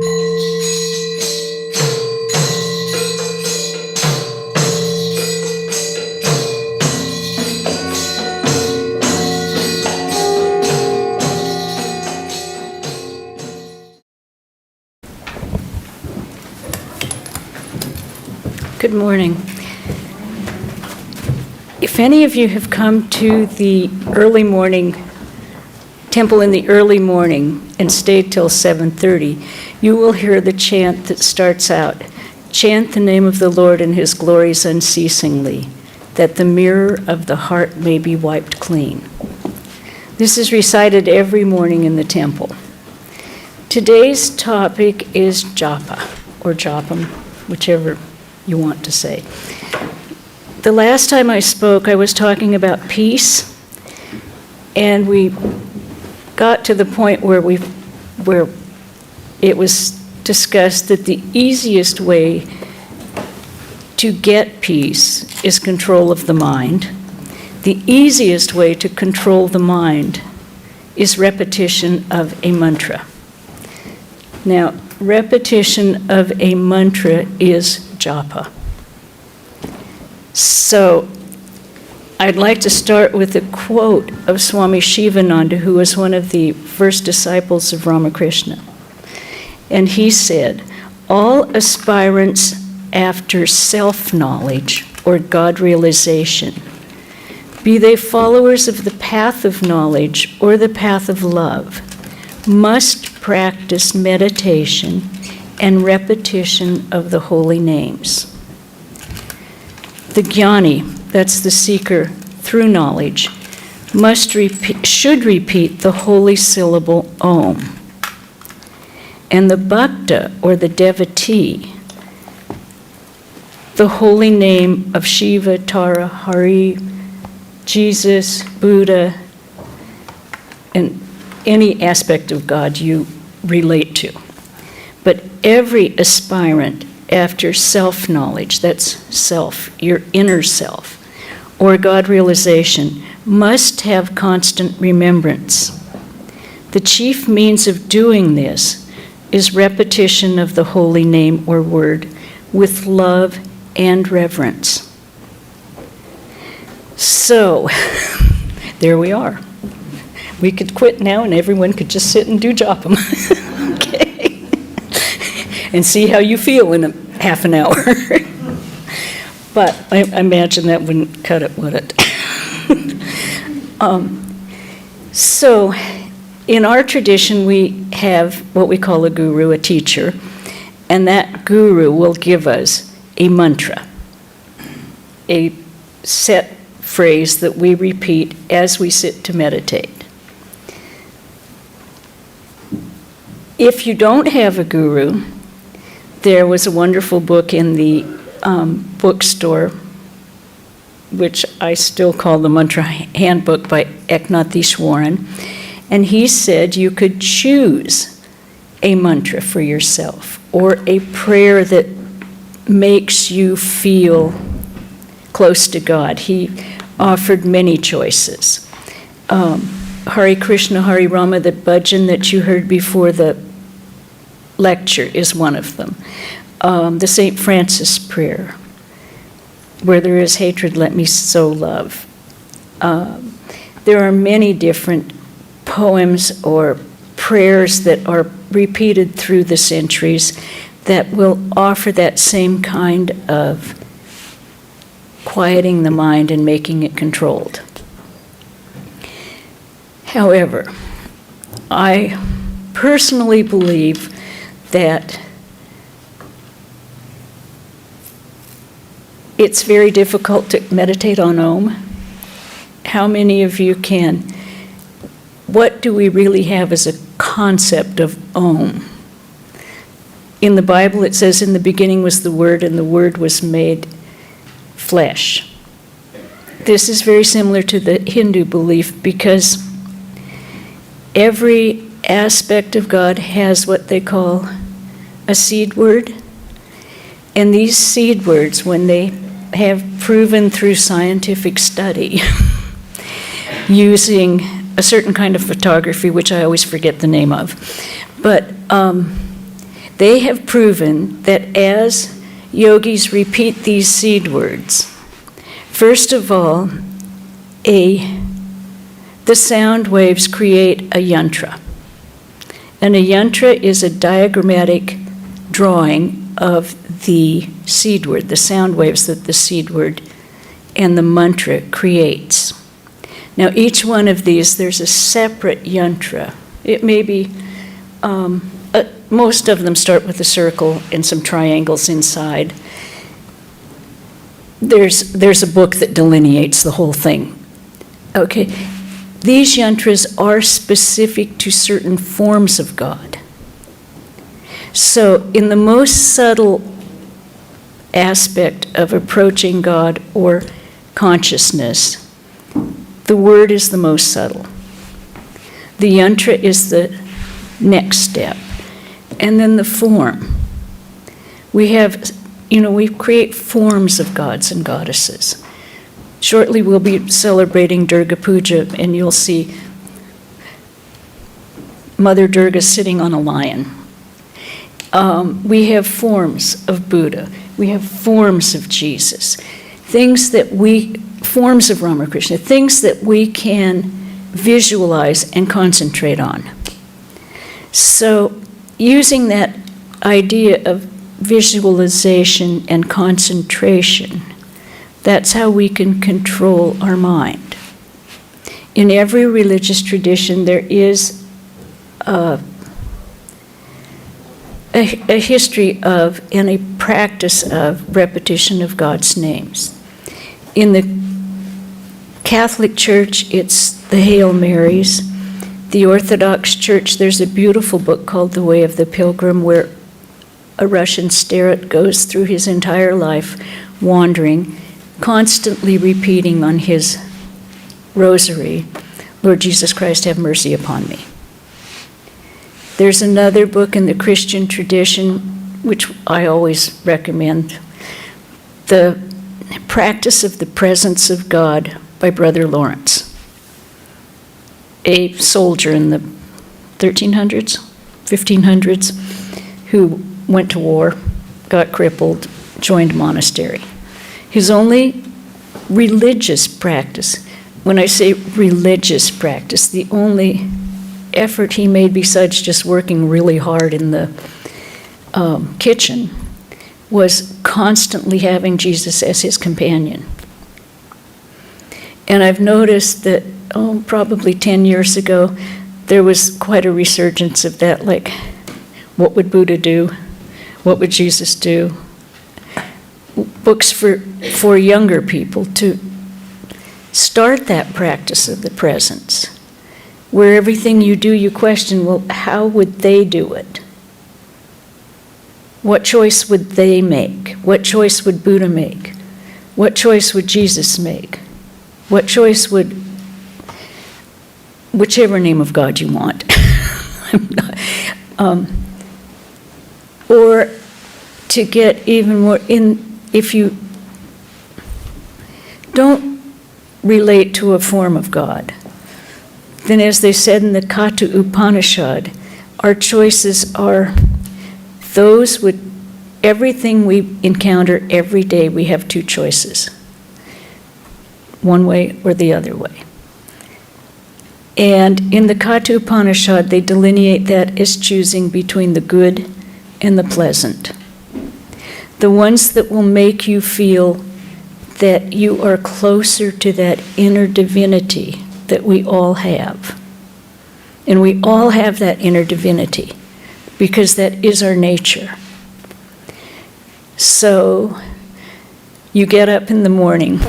Good morning. If any of you have come to the early morning temple in the early morning and stayed till 7:30, you will hear the chant that starts out, "Chant the name of the Lord and his glories unceasingly, that the mirror of the heart may be wiped clean." This is recited every morning in the temple. Today's topic is Japa, or Japam, whichever you want to say. The last time I spoke, I was talking about peace, and we got to the point where it was discussed that the easiest way to get peace is control of the mind. The easiest way to control the mind is repetition of a mantra. Now, repetition of a mantra is japa. So, I'd like to start with a quote of Swami Ashesananda, who was one of the first disciples of Ramakrishna. And he said, "All aspirants after self-knowledge or God realization, be they followers of the path of knowledge or the path of love, must practice meditation and repetition of the holy names. The jnani, that's the seeker through knowledge, should repeat the holy syllable Om. And the bhakta, or the devotee, the holy name of Shiva, Tara, Hari, Jesus, Buddha, and any aspect of God you relate to. But every aspirant after self-knowledge, that's self, your inner self, or God realization, must have constant remembrance. The chief means of doing this is repetition of the holy name or word with love and reverence." So, there we are. We could quit now and everyone could just sit and do Japam. Okay? And see how you feel in a half an hour. But I imagine that wouldn't cut it, would it? So, in our tradition, we have what we call a guru, a teacher, and that guru will give us a mantra, a set phrase that we repeat as we sit to meditate. If you don't have a guru, there was a wonderful book in the bookstore, which I still call the Mantra Handbook by Eknathishwaran, and he said you could choose a mantra for yourself or a prayer that makes you feel close to God. He offered many choices. Hare Krishna, Hare Rama, the bhajan that you heard before the lecture is one of them. The St. Francis prayer, where there is hatred, let me sow love. There are many different poems or prayers that are repeated through the centuries that will offer that same kind of quieting the mind and making it controlled. However, I personally believe that it's very difficult to meditate on Om. How many of you can? What do we really have as a concept of Om? In the Bible, it says, "In the beginning was the Word, and the Word was made flesh." This is very similar to the Hindu belief because every aspect of God has what they call a seed word. And these seed words, when they have proven through scientific study, using a certain kind of photography, which I always forget the name of, but They have proven that as yogis repeat these seed words, first of all, the sound waves create a yantra. And a yantra is a diagrammatic drawing of the seed word, the sound waves that the seed word and the mantra creates. Now, each one of these, there's a separate yantra. It may be, most of them start with a circle and some triangles inside. There's a book that delineates the whole thing. Okay, these yantras are specific to certain forms of God. So in the most subtle aspect of approaching God or consciousness, the word is the most subtle. The yantra is the next step. And then the form. We create forms of gods and goddesses. Shortly we'll be celebrating Durga Puja, and you'll see Mother Durga sitting on a lion. We have forms of Buddha. We have forms of Jesus. Forms of Ramakrishna, things that we can visualize and concentrate on. So using that idea of visualization and concentration, that's how we can control our mind. In every religious tradition, there is a history of and a practice of repetition of God's names. In the Catholic Church, it's the Hail Marys. The Orthodox Church, there's a beautiful book called The Way of the Pilgrim, where a Russian starets goes through his entire life wandering, constantly repeating on his rosary, Lord Jesus Christ, have mercy upon me. There's another book in the Christian tradition, which I always recommend, The Practice of the Presence of God by Brother Lawrence, a soldier in the 1300s, 1500s, who went to war, got crippled, joined a monastery. His only religious practice, when I say religious practice, the only effort he made besides just working really hard in the kitchen was constantly having Jesus as his companion. And I've noticed that, probably 10 years ago, there was quite a resurgence of that, like, what would Buddha do? What would Jesus do? Books for younger people to start that practice of the presence, where everything you do, you question, well, how would they do it? What choice would they make? What choice would Buddha make? What choice would Jesus make? What choice would, whichever name of God you want, or to get even more in, if you don't relate to a form of God, then as they said in the Katha Upanishad, our choices are those with everything we encounter every day. We have two choices, one way or the other way. And in the Katha Upanishad, they delineate that as choosing between the good and the pleasant. The ones that will make you feel that you are closer to that inner divinity that we all have. And we all have that inner divinity because that is our nature. So you get up in the morning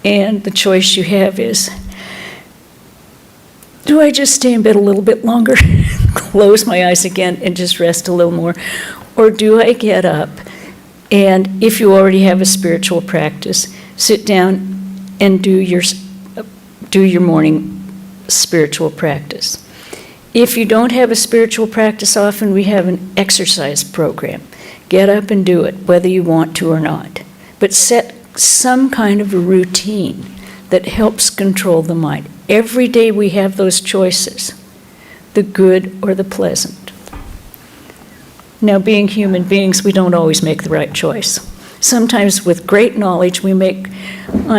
and the choice you have is, do I just stay in bed a little bit longer, close my eyes again and just rest a little more? Or do I get up and, if you already have a spiritual practice, sit down and do your morning spiritual practice? If you don't have a spiritual practice, often we have an exercise program. Get up and do it, whether you want to or not. But set some kind of a routine that helps control the mind. Every day we have those choices, the good or the pleasant. Now, being human beings, we don't always make the right choice. Sometimes with great knowledge, I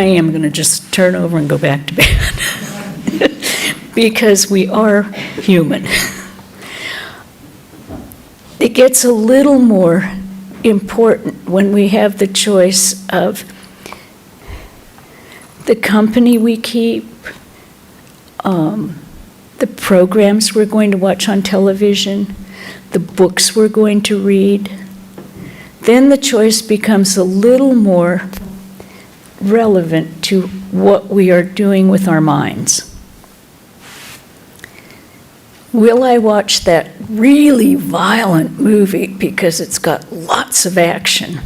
am going to just turn over and go back to bed. Because we are human. It gets a little more important when we have the choice of the company we keep, the programs we're going to watch on television, the books we're going to read. Then the choice becomes a little more relevant to what we are doing with our minds. Will I watch that really violent movie because it's got lots of action,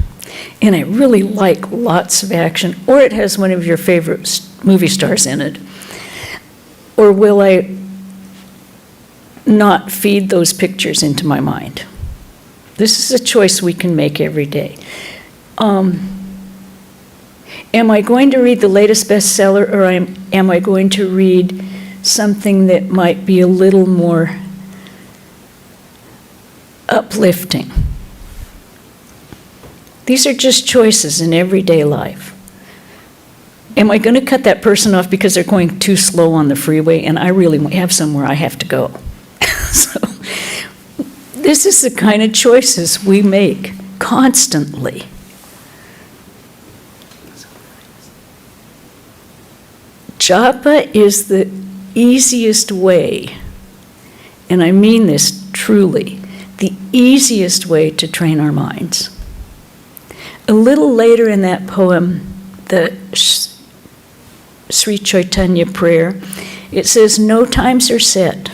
and I really like lots of action, or it has one of your favorite movie stars in it? Or will I not feed those pictures into my mind? This is a choice we can make every day. Am I going to read the latest bestseller, or am I going to read something that might be a little more uplifting? These are just choices in everyday life. Am I going to cut that person off because they're going too slow on the freeway and I really have somewhere I have to go? So, this is the kind of choices we make constantly. Japa is the easiest way, and I mean this truly, the easiest way to train our minds. A little later in that poem, the Sri Chaitanya Prayer, it says, "No times are set,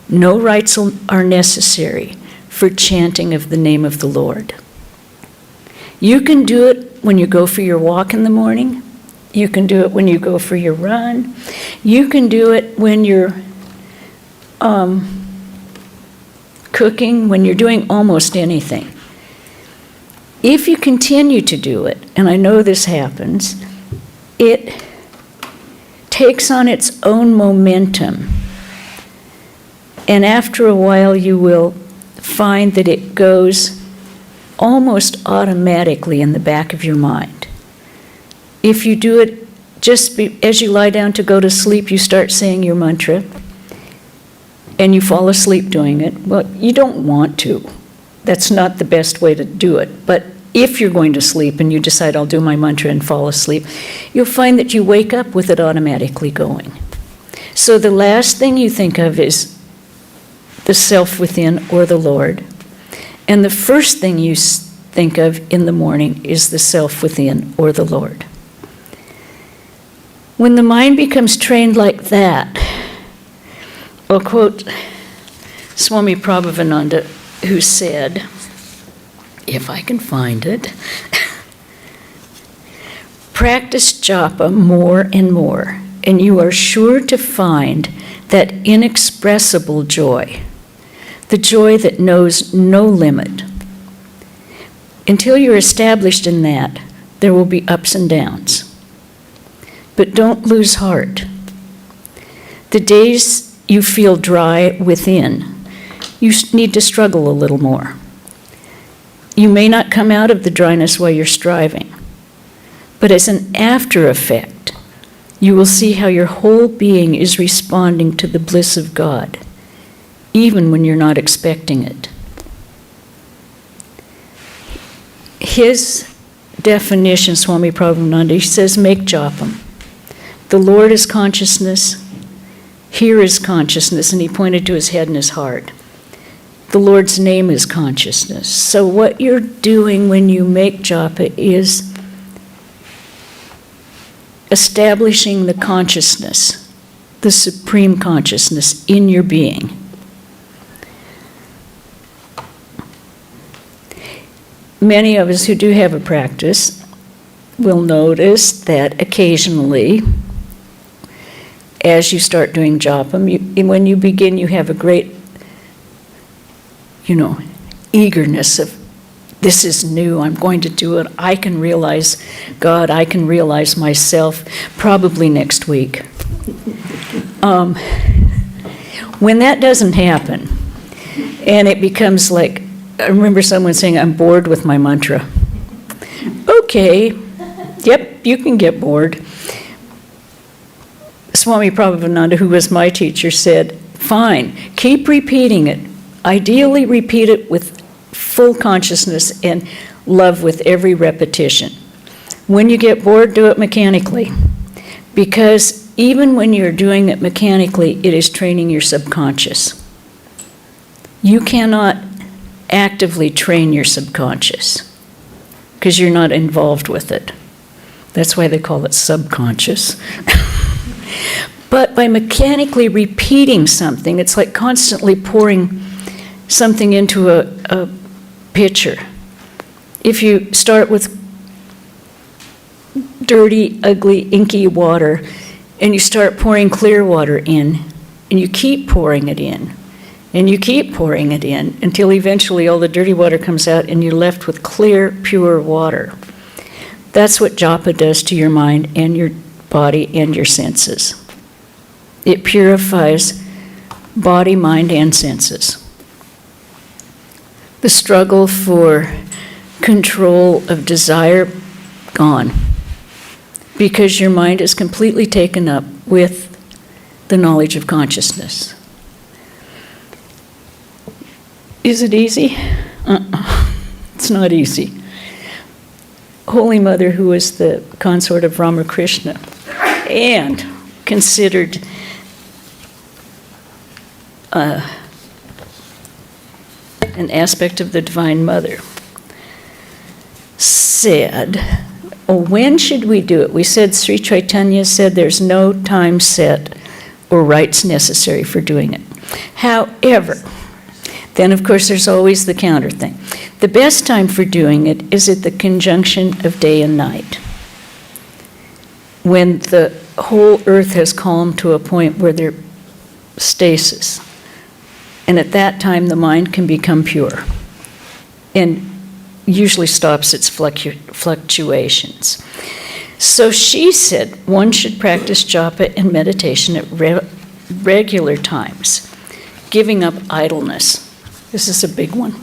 no rites are necessary for chanting of the name of the Lord." You can do it when you go for your walk in the morning. You can do it when you go for your run. You can do it when you're cooking, when you're doing almost anything. If you continue to do it, and I know this happens, it takes on its own momentum. And after a while, you will find that it goes almost automatically in the back of your mind. If you do it as you lie down to go to sleep, you start saying your mantra, and you fall asleep doing it. Well, you don't want to. That's not the best way to do it. But if you're going to sleep and you decide, I'll do my mantra and fall asleep, you'll find that you wake up with it automatically going. So the last thing you think of is the self within or the Lord. And the first thing you think of in the morning is the self within or the Lord. When the mind becomes trained like that, I'll quote Swami Prabhavananda, who said, if I can find it, practice japa more and more, and you are sure to find that inexpressible joy, the joy that knows no limit. Until you're established in that, there will be ups and downs. But don't lose heart. The days you feel dry within, you need to struggle a little more. You may not come out of the dryness while you're striving, but as an after effect, you will see how your whole being is responding to the bliss of God, even when you're not expecting it. His definition, Swami Prabhavananda, he says, make japa. The Lord is consciousness, here is consciousness, and he pointed to his head and his heart. The Lord's name is consciousness. So what you're doing when you make japa is establishing the consciousness, the supreme consciousness in your being. Many of us who do have a practice will notice that occasionally, as you start doing japa, when you begin, you have a great, eagerness of, this is new, I'm going to do it, I can realize God, I can realize myself, probably next week. When that doesn't happen, and it becomes like I remember someone saying, I'm bored with my mantra. Okay, yep, you can get bored. Swami Prabhavananda, who was my teacher, said, fine, keep repeating it. Ideally, repeat it with full consciousness and love with every repetition. When you get bored, do it mechanically. Because even when you're doing it mechanically, it is training your subconscious. You cannot actively train your subconscious because you're not involved with it. That's why they call it subconscious. But by mechanically repeating something, it's like constantly pouring something into a pitcher. If you start with dirty, ugly, inky water, and you start pouring clear water in, and you keep pouring it in, and you keep pouring it in, until eventually all the dirty water comes out and you're left with clear, pure water. That's what japa does to your mind and your body and your senses. It purifies body, mind, and senses. The struggle for control of desire, gone. Because your mind is completely taken up with the knowledge of consciousness. Is it easy? It's not easy. Holy Mother, who was the consort of Ramakrishna and considered an aspect of the Divine Mother, said, when should we do it? We said, Sri Chaitanya said there's no time set or rites necessary for doing it. However, then of course there's always the counter thing. The best time for doing it is at the conjunction of day and night, when the whole earth has calmed to a point where there's stasis. And at that time the mind can become pure and usually stops its fluctuations. So she said one should practice japa and meditation at regular times, giving up idleness. This is a big one.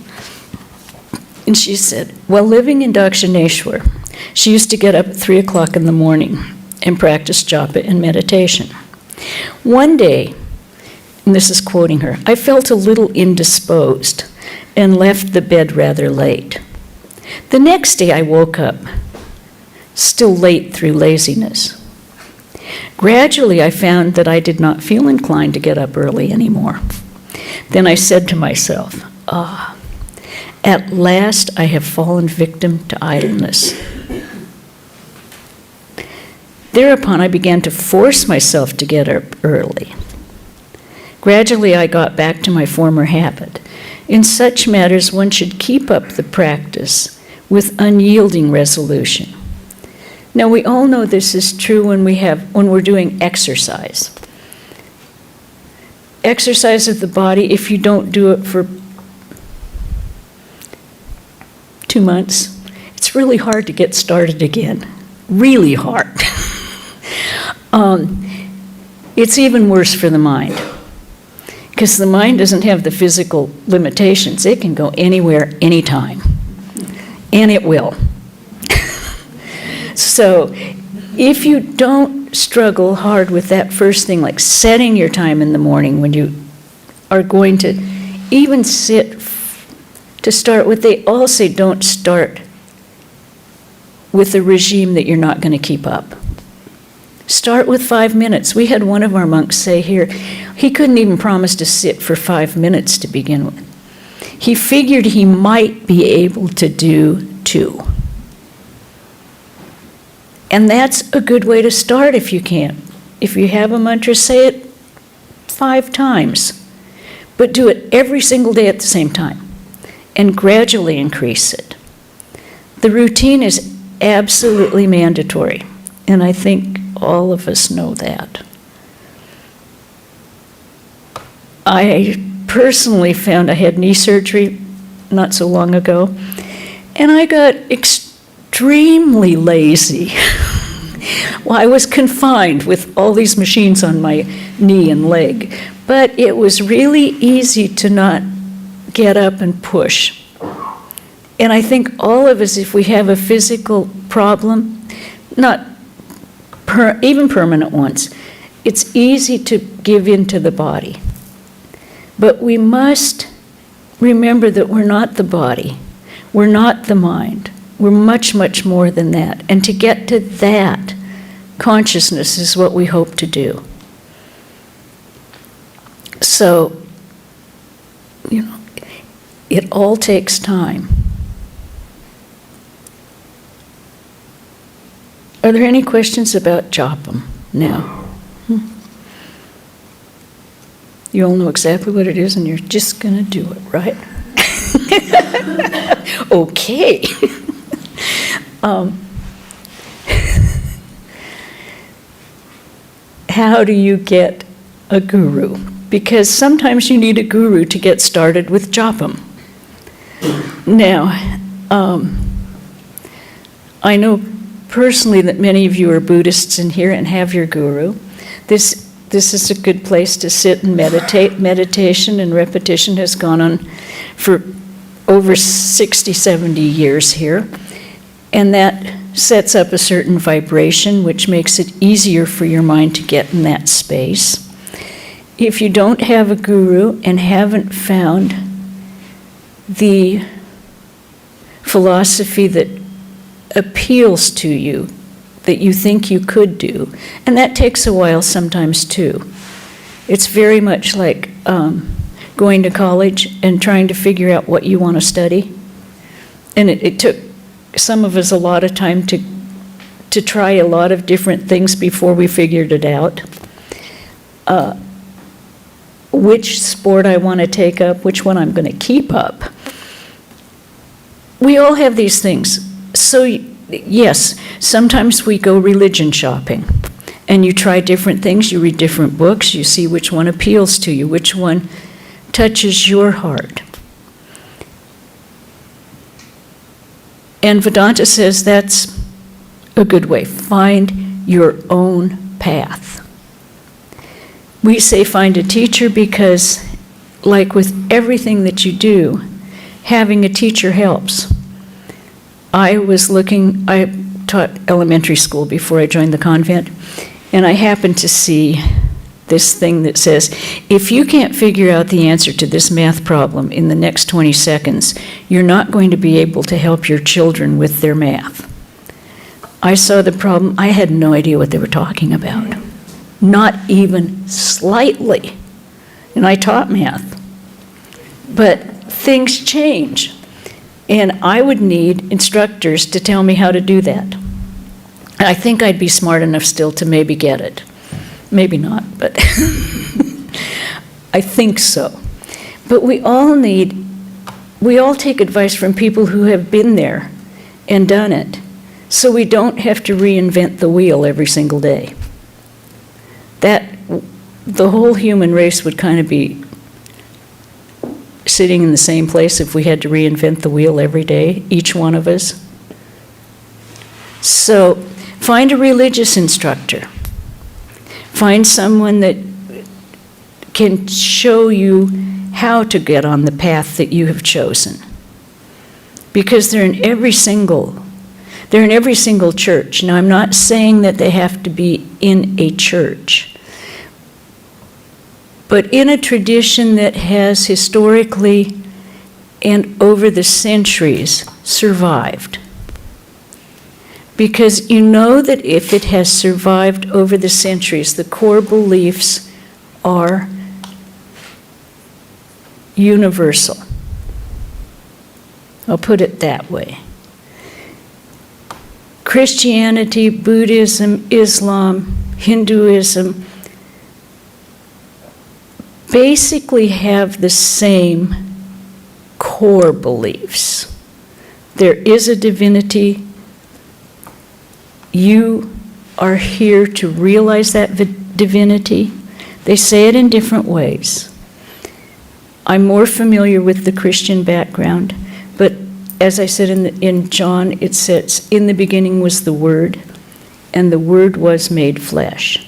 And she said, while living in Dakshineshwar, she used to get up at 3 o'clock in the morning and practice japa and meditation. One day, and this is quoting her, I felt a little indisposed and left the bed rather late. The next day I woke up, still late through laziness. Gradually I found that I did not feel inclined to get up early anymore. Then I said to myself, at last I have fallen victim to idleness. Thereupon I began to force myself to get up early. Gradually I got back to my former habit. In such matters one should keep up the practice with unyielding resolution. Now we all know this is true when we're doing exercise. Exercise of the body, if you don't do it for 2 months, it's really hard to get started again. Really hard. It's even worse for the mind, because the mind doesn't have the physical limitations. It can go anywhere, anytime, and it will. So if you don't struggle hard with that first thing, like setting your time in the morning when you are going to even sit to start with, they all say don't start with a regime that you're not going to keep up. Start with 5 minutes. We had one of our monks say here, he couldn't even promise to sit for 5 minutes to begin with. He figured he might be able to do 2. And that's a good way to start if you can. If you have a mantra, say it 5 times, but do it every single day at the same time and gradually increase it. The routine is absolutely mandatory, and I think all of us know that. I personally found I had knee surgery not so long ago, and I got extremely lazy. Well, I was confined with all these machines on my knee and leg, but it was really easy to not get up and push. And I think all of us, if we have a physical problem, not even permanent ones, it's easy to give in to the body. But we must remember that we're not the body. We're not the mind. We're much, much more than that. And to get to that consciousness is what we hope to do. So, it all takes time. Are there any questions about Japa now? You all know exactly what it is, and you're just going to do it, right? Okay. How do you get a guru? Because sometimes you need a guru to get started with Japa. Now, I know personally that many of you are Buddhists in here and have your guru. This is a good place to sit and meditate. Meditation and repetition has gone on for over 60, 70 years here. And that sets up a certain vibration, which makes it easier for your mind to get in that space. If you don't have a guru and haven't found the philosophy that appeals to you, that you think you could do, and that takes a while sometimes too. It's very much like going to college and trying to figure out what you want to study. And it took some of us a lot of time to try a lot of different things before we figured it out. Which sport I want to take up, which one I'm going to keep up. We all have these things. So yes, sometimes we go religion shopping, and you try different things, you read different books, you see which one appeals to you, which one touches your heart. And Vedanta says that's a good way. Find your own path. We say find a teacher because, like with everything that you do, having a teacher helps. I taught elementary school before I joined the convent, and I happened to see this thing that says, if you can't figure out the answer to this math problem in the next 20 seconds, you're not going to be able to help your children with their math. I saw the problem. I had no idea what they were talking about. Not even slightly. And I taught math. But things change. And I would need instructors to tell me how to do that. I think I'd be smart enough still to maybe get it. Maybe not, but I think so. But we all take advice from people who have been there and done it, so we don't have to reinvent the wheel every single day. The whole human race would kind of be sitting in the same place if we had to reinvent the wheel every day, each one of us. So find a religious instructor. Find someone that can show you how to get on the path that you have chosen. Because they're in every single church. Now, I'm not saying that they have to be in a church, but in a tradition that has historically and over the centuries survived. Because you know that if it has survived over the centuries, the core beliefs are universal. I'll put it that way. Christianity, Buddhism, Islam, Hinduism basically have the same core beliefs. There is a divinity. You are here to realize that divinity. They say it in different ways. I'm more familiar with the Christian background, but as I said in John, it says, in the beginning was the Word, and the Word was made flesh.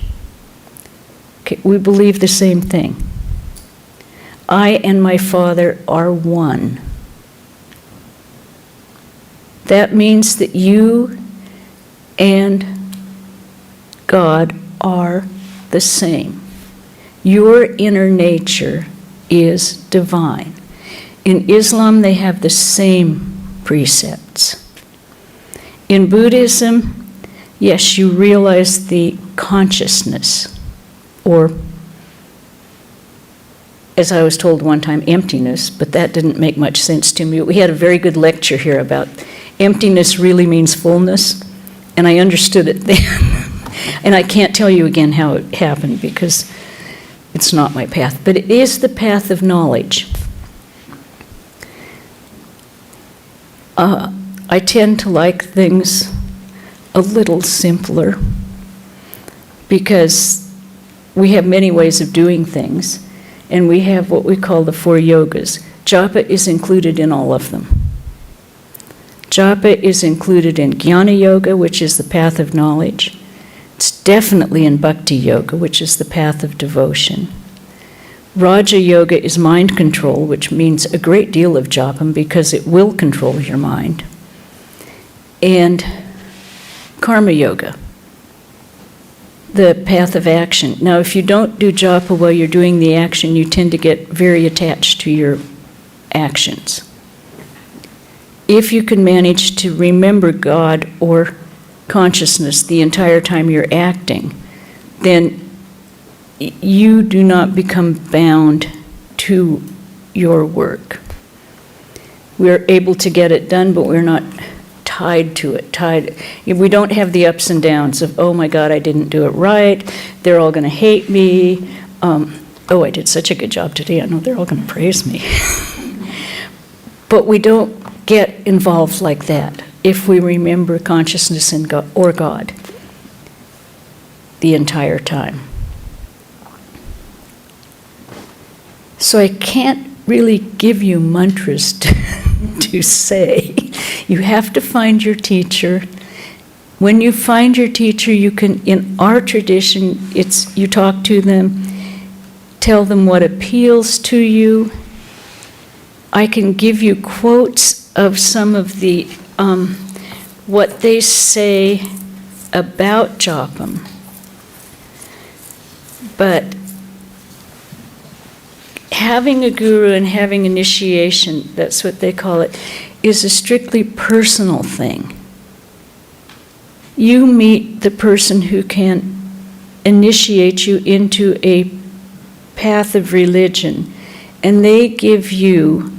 Okay, we believe the same thing. I and my Father are one. That means that you and God are the same. Your inner nature is divine. In Islam, they have the same precepts. In Buddhism, yes, you realize the consciousness, or, as I was told one time, emptiness, but that didn't make much sense to me. We had a very good lecture here about emptiness really means fullness, and I understood it then. And I can't tell you again how it happened because it's not my path, but it is the path of knowledge. I tend to like things a little simpler because we have many ways of doing things, and we have what we call the 4 yogas. Japa is included in all of them. Japa is included in Jnana Yoga, which is the path of knowledge. It's definitely in Bhakti Yoga, which is the path of devotion. Raja Yoga is mind control, which means a great deal of japam because it will control your mind. And Karma Yoga, the path of action. Now, if you don't do japa while you're doing the action, you tend to get very attached to your actions. If you can manage to remember God or consciousness the entire time you're acting, then you do not become bound to your work. We're able to get it done, but we're not tied to it. We don't have the ups and downs of, oh my God, I didn't do it right, they're all going to hate me, oh, I did such a good job today, I know they're all going to praise me. But we don't get involved like that if we remember consciousness and God, or God the entire time. So I can't really give you mantras to say. You have to find your teacher. When you find your teacher, you can, in our tradition, it's you talk to them, tell them what appeals to you. I can give you quotes of some of the, what they say about japam. But having a guru and having initiation, that's what they call it, is a strictly personal thing. You meet the person who can initiate you into a path of religion, and they give you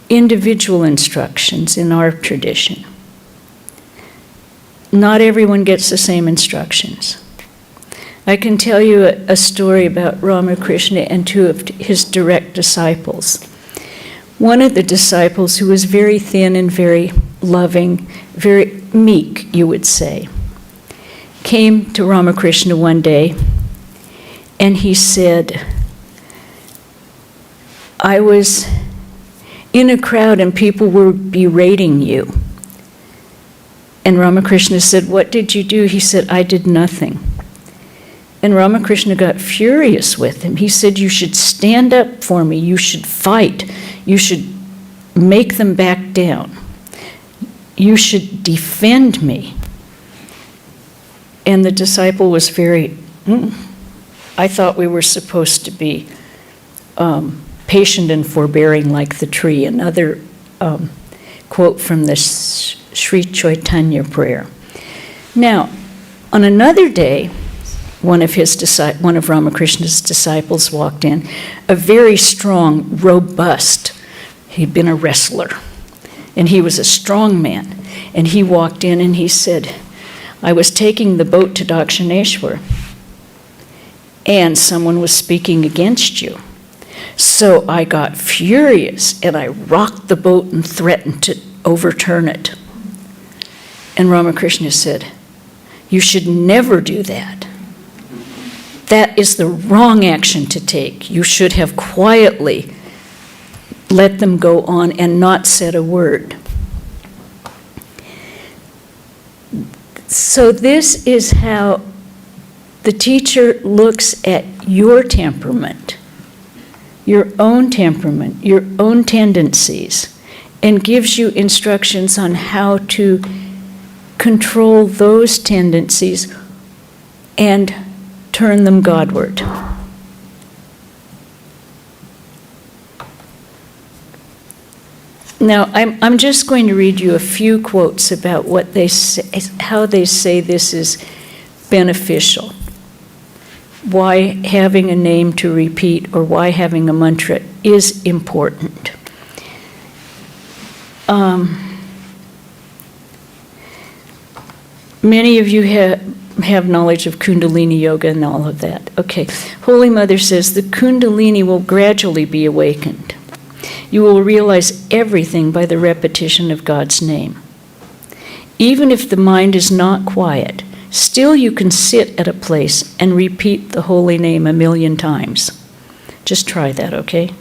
individual instructions in our tradition. Not everyone gets the same instructions. I can tell you a story about Ramakrishna and 2 of his direct disciples. One of the disciples, who was very thin and very loving, very meek, you would say, came to Ramakrishna one day, and he said, I was in a crowd and people were berating you. And Ramakrishna said, what did you do? He said, I did nothing. And Ramakrishna got furious with him. He said, you should stand up for me. You should fight. You should make them back down. You should defend me. And the disciple was very, I thought we were supposed to be patient and forbearing like the tree. Another quote from the Sri Chaitanya Prayer. Now, on another day, one of Ramakrishna's disciples walked in, a very strong, robust, he'd been a wrestler, and he was a strong man. And he walked in and he said, I was taking the boat to Dakshineshwar, and someone was speaking against you. So I got furious, and I rocked the boat and threatened to overturn it. And Ramakrishna said, you should never do that. That is the wrong action to take. You should have quietly let them go on and not said a word. So this is how the teacher looks at your temperament, your own tendencies, and gives you instructions on how to control those tendencies and turn them Godward. Now, I'm just going to read you a few quotes about what they say, how they say this is beneficial. Why having a name to repeat or why having a mantra is important. Many of you have knowledge of Kundalini Yoga and all of that. Okay, Holy Mother says the Kundalini will gradually be awakened. You will realize everything by the repetition of God's name. Even if the mind is not quiet, still you can sit at a place and repeat the holy name 1,000,000 times. Just try that, okay?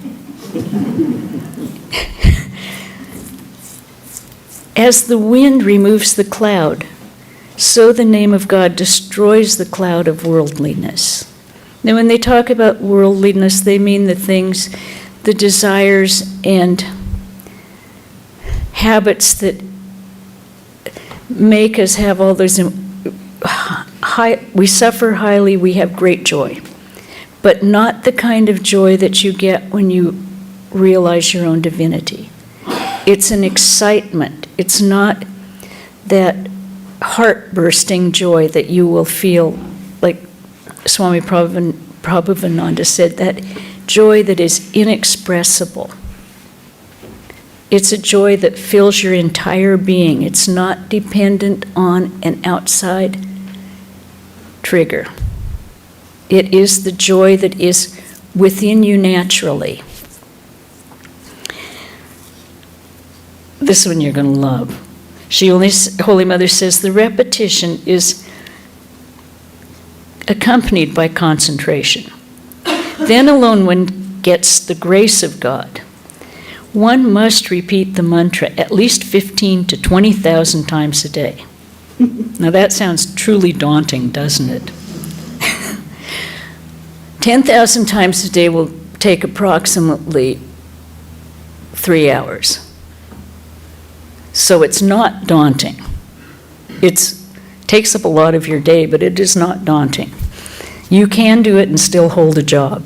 As the wind removes the cloud, so the name of God destroys the cloud of worldliness. Now, when they talk about worldliness, they mean the things, the desires and habits that make us have all those we suffer highly, we have great joy, but not the kind of joy that you get when you realize your own divinity. It's an excitement. It's not that heart-bursting joy that you will feel, like Swami Prabhavananda said, that joy that is inexpressible. It's a joy that fills your entire being. It's not dependent on an outside trigger. It is the joy that is within you naturally. This one you're going to love. Holy Mother says the repetition is accompanied by concentration. Then alone one gets the grace of God. One must repeat the mantra at least 15 to 20,000 times a day. Now that sounds truly daunting, doesn't it? 10,000 times a day will take approximately 3 hours. So it's not daunting. It takes up a lot of your day, but it is not daunting. You can do it and still hold a job.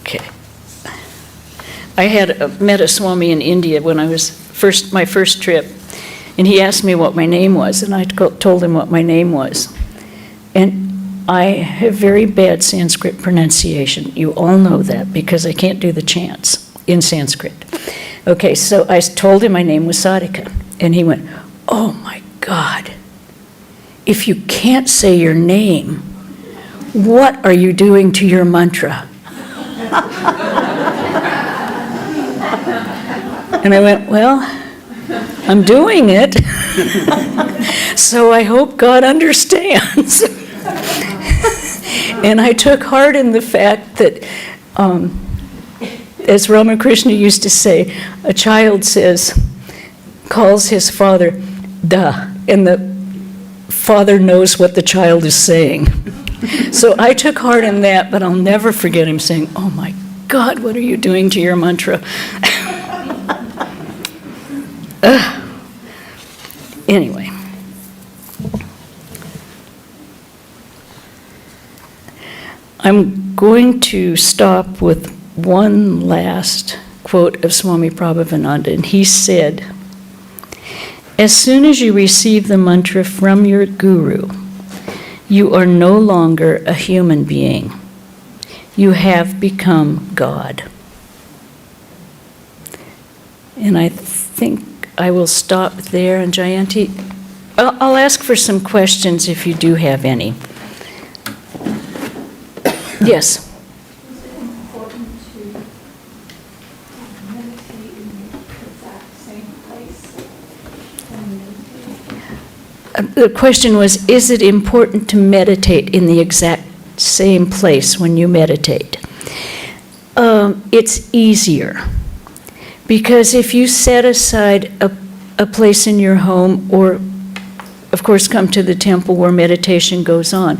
Okay. I had met a Swami in India when I was my first trip, and he asked me what my name was, and I told him what my name was. And I have very bad Sanskrit pronunciation. You all know that because I can't do the chants in Sanskrit. Okay, so I told him my name was Sadhika, and he went, "Oh my God, if you can't say your name, what are you doing to your mantra?" And I went, "Well, I'm doing it, so I hope God understands." And I took heart in the fact that, as Ramakrishna used to say, a child calls his father, "Da," and the father knows what the child is saying. So I took heart in that, but I'll never forget him saying, "Oh my God, what are you doing to your mantra?" Anyway. I'm going to stop with one last quote of Swami Prabhavananda, and he said, "As soon as you receive the mantra from your guru, you are no longer a human being. You have become God." And I think I will stop there. And Jayanti, I'll ask for some questions if you do have any. Yes. Is it important to meditate in the exact same place when meditating? The question was, is it important to meditate in the exact same place when you meditate? It's easier. Because if you set aside a place in your home or of course, come to the temple where meditation goes on.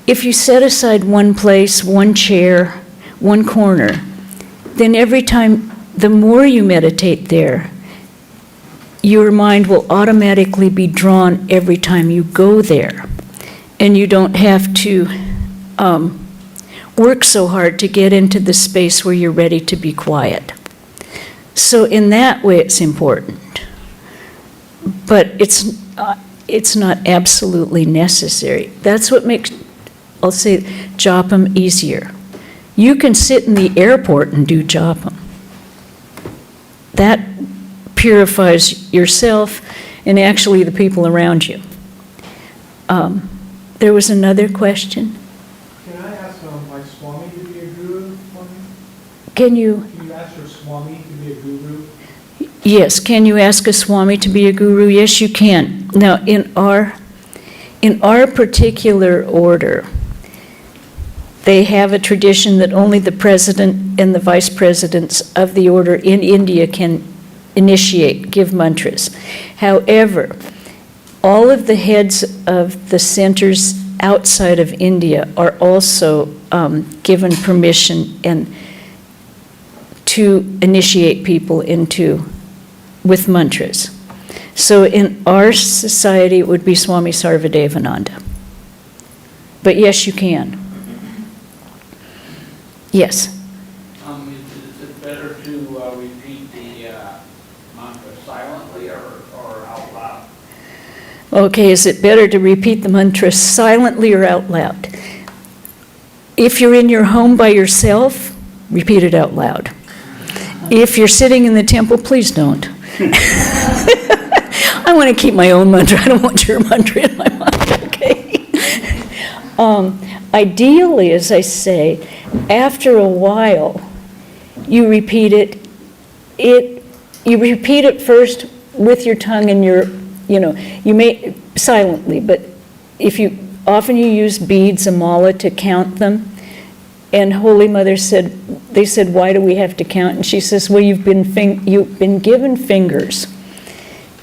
If you set aside one place, one chair, one corner, then every time, the more you meditate there, your mind will automatically be drawn every time you go there. And you don't have to work so hard to get into the space where you're ready to be quiet. So in that way, it's important. But it's not absolutely necessary. That's what makes, I'll say, Japam easier. You can sit in the airport and do Japam. That purifies yourself and actually the people around you. There was another question. Can I ask my Swami to be a guru for me? Can you ask your Swami to be a guru? Yes, can you ask a Swami to be a guru? Yes, you can. Now, in our particular order, they have a tradition that only the president and the vice presidents of the order in India can give mantras. However, all of the heads of the centers outside of India are also given permission to initiate people with mantras. So in our society, it would be Swami Sarada Devi. But yes, you can. Yes? Is it better to repeat the mantra silently or out loud? Okay, is it better to repeat the mantra silently or out loud? If you're in your home by yourself, repeat it out loud. If you're sitting in the temple, please don't. I want to keep my own mantra. I don't want your mantra in my mind, okay? Ideally, as I say, after a while, you repeat it. You repeat it first with your tongue and you may silently, but often you use beads, a mala, to count them. And Holy Mother they said, why do we have to count? And she says, well, you've been given fingers.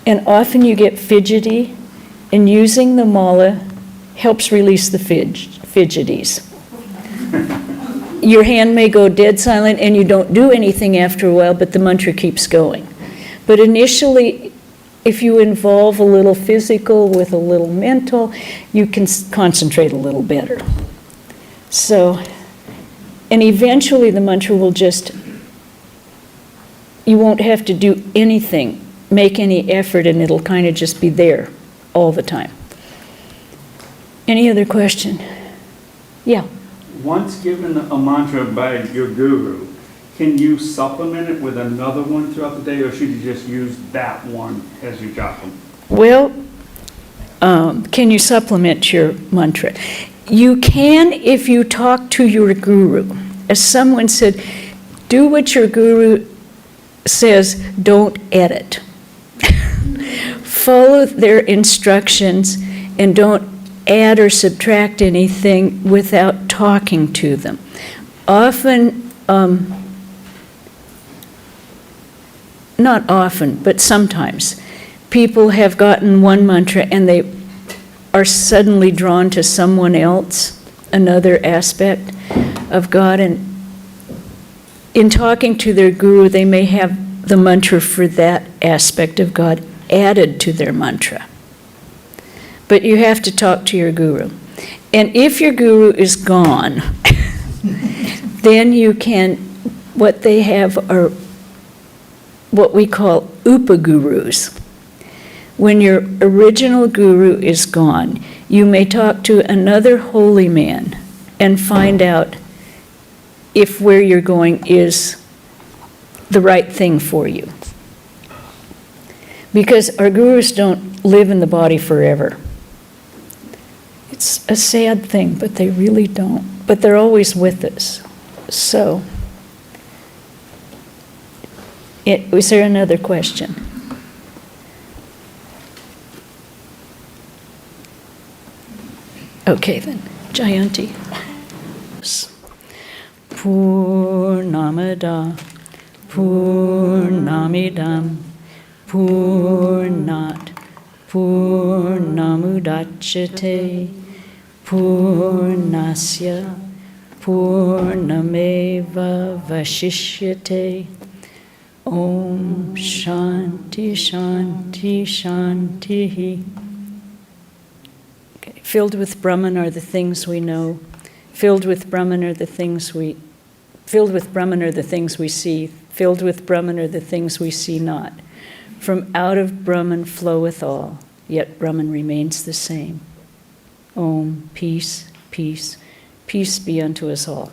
And often you get fidgety, and using the mala helps release the fidgeties. Your hand may go dead silent and you don't do anything after a while, but the mantra keeps going. But initially, if you involve a little physical with a little mental, you can concentrate a little better. So, and eventually the mantra will you won't have to do anything, make any effort, and it'll kind of just be there all the time. Any other question? Yeah. Once given a mantra by your guru, can you supplement it with another one throughout the day, or should you just use that one as your japa? Well, can you supplement your mantra? You can if you talk to your guru. As someone said, do what your guru says, don't edit. Follow their instructions and don't add or subtract anything without talking to them. Often, not often, but sometimes, people have gotten one mantra and they are suddenly drawn to someone else, another aspect of God, and in talking to their guru, they may have the mantra for that aspect of God added to their mantra. But you have to talk to your guru. And if your guru is gone, then you can, what they have are what we call upagurus. When your original guru is gone, you may talk to another holy man and find out if where you're going is the right thing for you. Because our gurus don't live in the body forever. It's a sad thing, but they really don't. But they're always with us. So, was there another question? Okay then, Jayanti. Purnamada Purnamidam Purnat Purnamudachyate Purnasya Purnameva Vashishyate. Om Shanti Shanti Shanti. Okay. Filled with Brahman are the things we know. Filled with Brahman are the things we Filled with Brahman are the things we see. Filled with Brahman are the things we see not. From out of Brahman floweth all, yet Brahman remains the same. Om, peace, peace, peace be unto us all.